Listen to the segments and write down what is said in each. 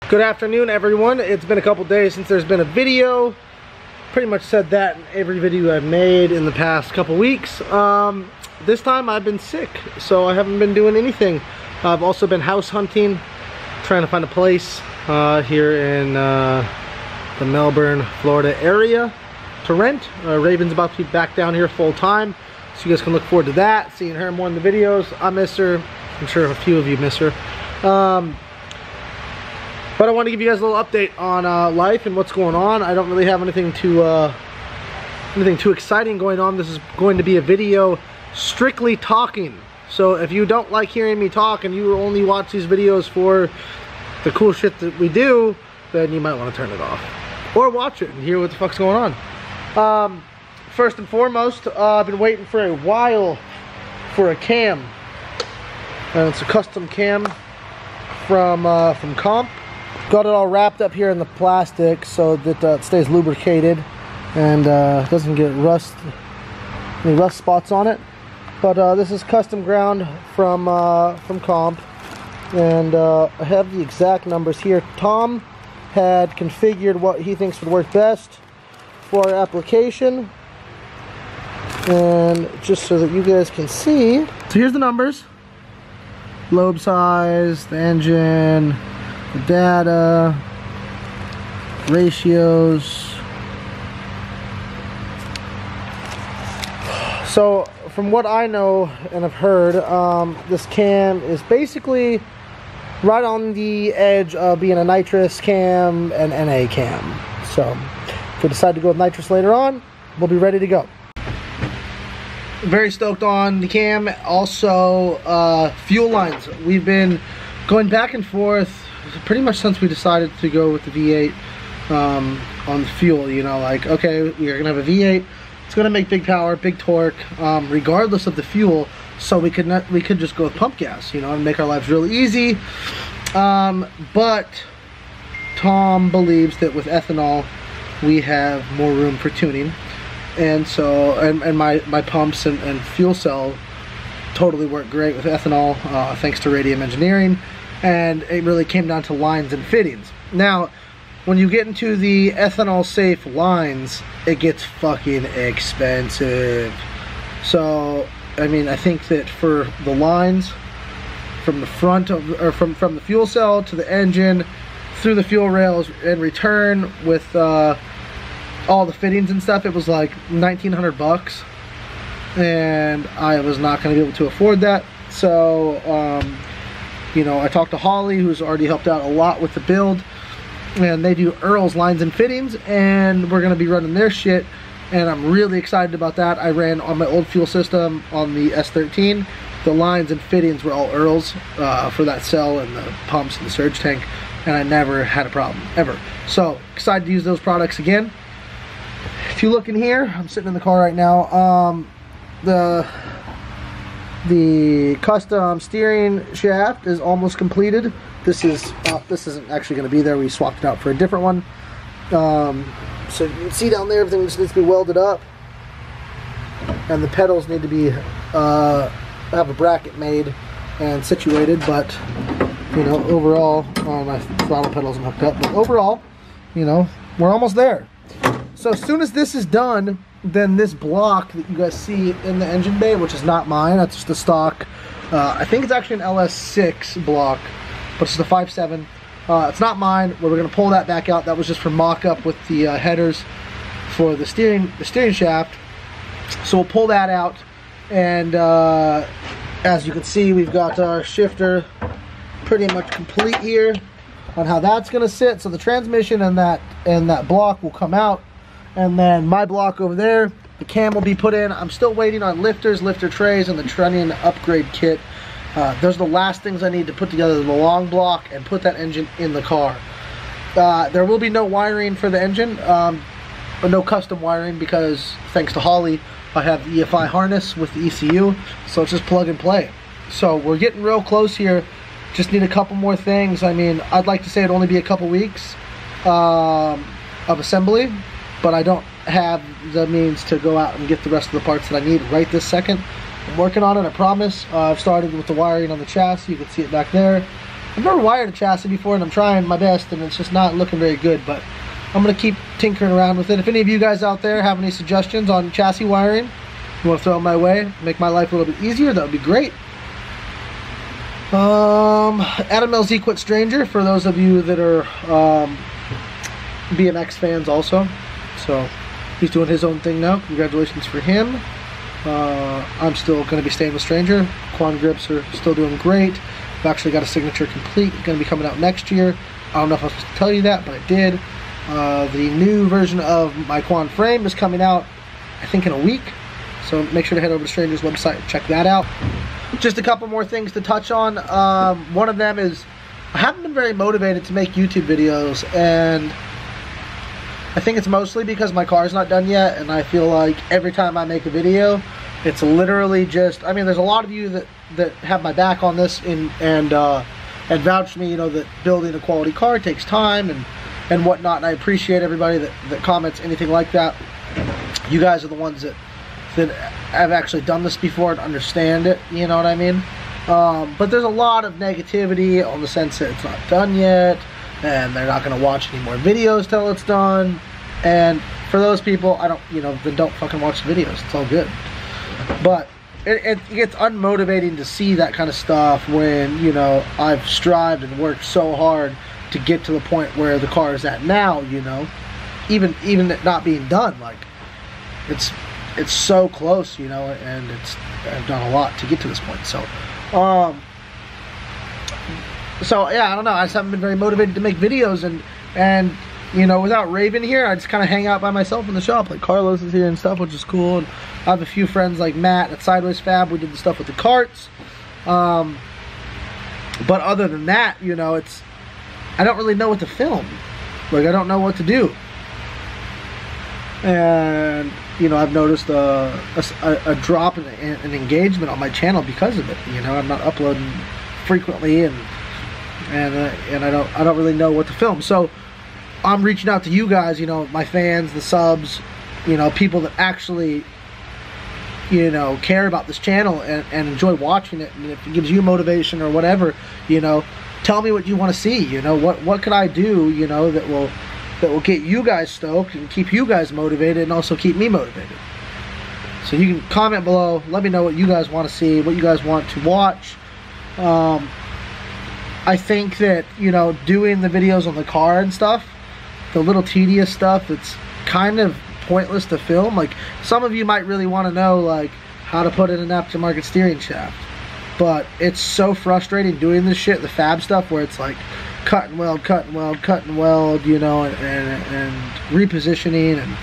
Good afternoon, everyone. It's been a couple days since there's been a video. Pretty much said that in every video I've made in the past couple weeks. This time I've been sick, so I haven't been doing anything. I've also been house hunting, trying to find a place here in the Melbourne, Florida area to rent. Raven's about to be back down here full time, so you guys can look forward to that, seeing her more in the videos. I miss her. I'm sure a few of you miss her. But I want to give you guys a little update on life and what's going on. I don't really have anything too exciting going on. This is going to be a video strictly talking. So if you don't like hearing me talk and you only watch these videos for the cool shit that we do, then you might want to turn it off. Or watch it and hear what the fuck's going on. First and foremost, I've been waiting for a while for a cam. And it's a custom cam from Comp. Got it all wrapped up here in the plastic so that it stays lubricated and doesn't get any rust spots on it. But this is custom ground from Comp, and I have the exact numbers here. Tom had configured what he thinks would work best for our application, and just so that you guys can see. So here's the numbers: lobe size, the engine, the data, ratios. So from what I know and have heard, this cam is basically right on the edge of being a nitrous cam and NA cam. So if we decide to go with nitrous later on, we'll be ready to go. Very stoked on the cam. Also fuel lines. We've been going back and forth pretty much since we decided to go with the V8 on the fuel. You know, like, okay, we're gonna have a V8, it's gonna make big power, big torque, regardless of the fuel, so we could just go with pump gas, you know, and make our lives really easy. But Tom believes that with ethanol we have more room for tuning, and so and my pumps and fuel cell totally work great with ethanol, thanks to Radium Engineering. And it really came down to lines and fittings. Now, when you get into the ethanol safe lines, it gets fucking expensive. So, I mean, I think that for the lines from the front of, or from the fuel cell to the engine, through the fuel rails and return with all the fittings and stuff, it was like 1,900 bucks, and I was not going to be able to afford that. So, you know, I talked to Holly, who's already helped out a lot with the build, and they do Earl's lines and fittings, and we're going to be running their shit, and I'm really excited about that. I ran on my old fuel system on the S13. The lines and fittings were all Earl's for that cell and the pumps and the surge tank, and I never had a problem, ever. So, excited to use those products again. If you look in here, I'm sitting in the car right now, the custom steering shaft is almost completed. This isn't actually going to be there. We swapped it out for a different one. So you can see down there, everything just needs to be welded up, and the pedals need to be have a bracket made and situated. But you know, overall, my throttle pedals are hooked up. But overall, you know, we're almost there. So as soon as this is done, then this block that you guys see in the engine bay, which is not mine, that's just the stock, I think it's actually an LS6 block, but it's the 5.7. It's not mine. We're going to pull that back out. That was just for mock-up with the headers for the steering shaft. So we'll pull that out, and as you can see, we've got our shifter pretty much complete here on how that's going to sit. So the transmission and that block will come out. And then my block over there, the cam will be put in. I'm still waiting on lifters, lifter trays, and the trunnion upgrade kit. Those are the last things I need to put together the long block and put that engine in the car. There will be no wiring for the engine, or no custom wiring, because thanks to Holly, I have the EFI harness with the ECU, so it's just plug and play. So we're getting real close here. Just need a couple more things. I mean, I'd like to say it'd only be a couple weeks of assembly, but I don't have the means to go out and get the rest of the parts that I need right this second. I'm working on it, I promise. I've started with the wiring on the chassis. You can see it back there. I've never wired a chassis before, and I'm trying my best, and it's just not looking very good, but I'm going to keep tinkering around with it. If any of you guys out there have any suggestions on chassis wiring, you want to throw them my way, make my life a little bit easier, that would be great. Adam LZ quit Stranger, for those of you that are BMX fans also. So he's doing his own thing now. Congratulations for him. I'm still going to be staying with Stranger. Quan grips are still doing great. I've actually got a signature complete. It's going to be coming out next year. I don't know if I was supposed to tell you that, but I did. The new version of my Quan frame is coming out, I think, in a week. So make sure to head over to Stranger's website and check that out. Just a couple more things to touch on. One of them is I haven't been very motivated to make YouTube videos, and I think it's mostly because my car's not done yet, and I feel like every time I make a video, it's literally just, I mean, there's a lot of you that have my back on this and vouch for me, you know, that building a quality car takes time and whatnot, and I appreciate everybody that comments anything like that. You guys are the ones that have actually done this before and understand it, you know what I mean? But there's a lot of negativity on the sense that it's not done yet, and they're not going to watch any more videos till it's done. And for those people, I don't, you know, then don't fucking watch the videos. It's all good. But it gets unmotivating to see that kind of stuff when, you know, I've strived and worked so hard to get to the point where the car is at now, you know, even it not being done. Like, it's so close, you know, and I've done a lot to get to this point. So yeah, I don't know. I just haven't been very motivated to make videos, and you know, without Raven here, I just kind of hang out by myself in the shop. Like, Carlos is here and stuff, which is cool. And I have a few friends like Matt at Sideways Fab. We did the stuff with the carts. But other than that, you know, I don't really know what to film. Like, I don't know what to do. And you know, I've noticed a drop in engagement on my channel because of it. You know, I'm not uploading frequently, and I don't really know what to film. So I'm reaching out to you guys, you know, my fans, the subs, you know, people that actually, you know, care about this channel and enjoy watching it. And if it gives you motivation or whatever, you know, tell me what you want to see. You know, what could I do, you know, that will get you guys stoked and keep you guys motivated and also keep me motivated. So you can comment below, let me know what you guys want to see, what you guys want to watch. I think that, you know, doing the videos on the car and stuff, the little tedious stuff, it's kind of pointless to film. Like, some of you might really want to know, like, how to put in an aftermarket steering shaft, but it's so frustrating doing this shit, the fab stuff, where it's like cut and weld, you know, and repositioning, and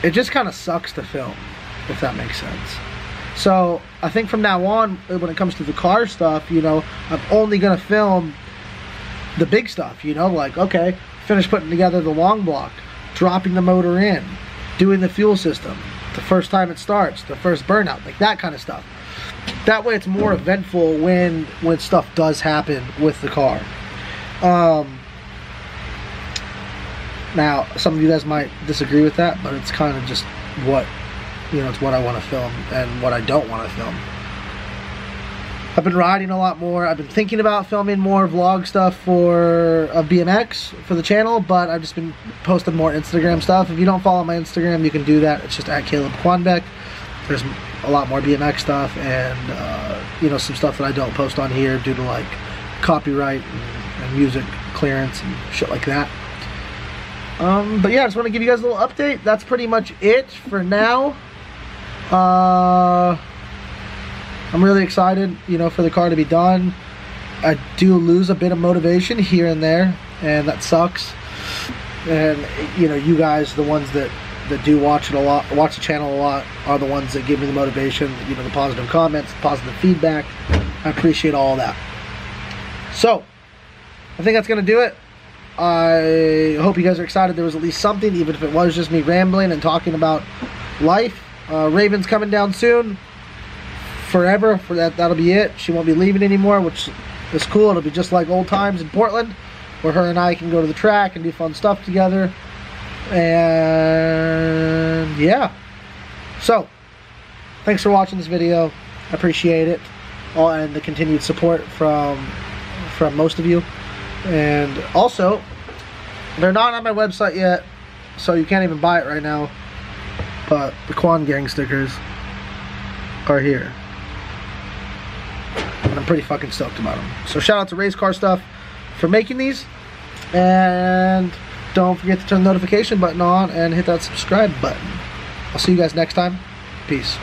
it just kind of sucks to film, if that makes sense. So I think from now on, when it comes to the car stuff, you know, I'm only gonna film the big stuff, you know, like, okay, finish putting together the long block, dropping the motor in, doing the fuel system, the first time it starts, the first burnout, like that kind of stuff. That way it's more eventful when stuff does happen with the car. Now, some of you guys might disagree with that, but it's kind of just what, you know, it's what I want to film and what I don't want to film. I've been riding a lot more. I've been thinking about filming more vlog stuff for BMX for the channel, but I've just been posting more Instagram stuff. If you don't follow my Instagram, you can do that. It's just at Caleb Quanbeck. There's a lot more BMX stuff and you know, some stuff that I don't post on here due to like copyright and music clearance and shit like that. But yeah, I just want to give you guys a little update. That's pretty much it for now. I'm really excited, you know, for the car to be done. I do lose a bit of motivation here and there, and that sucks. And you know, you guys, the ones that do watch it a lot, watch the channel a lot, are the ones that give me the motivation, you know, the positive comments, the positive feedback. I appreciate all that. So I think that's gonna do it. I hope you guys are excited there was at least something, even if it was just me rambling and talking about life. Raven's coming down soon, forever. For that'll be it. She won't be leaving anymore, which is cool. It'll be just like old times in Portland, where her and I can go to the track and do fun stuff together. And yeah, so thanks for watching this video. I appreciate it, and the continued support from from most of you. And also, they're not on my website yet, so you can't even buy it right now. But the Quan Gang stickers are here. And I'm pretty fucking stoked about them. So shout out to Race Car Stuff for making these. And don't forget to turn the notification button on and hit that subscribe button. I'll see you guys next time. Peace.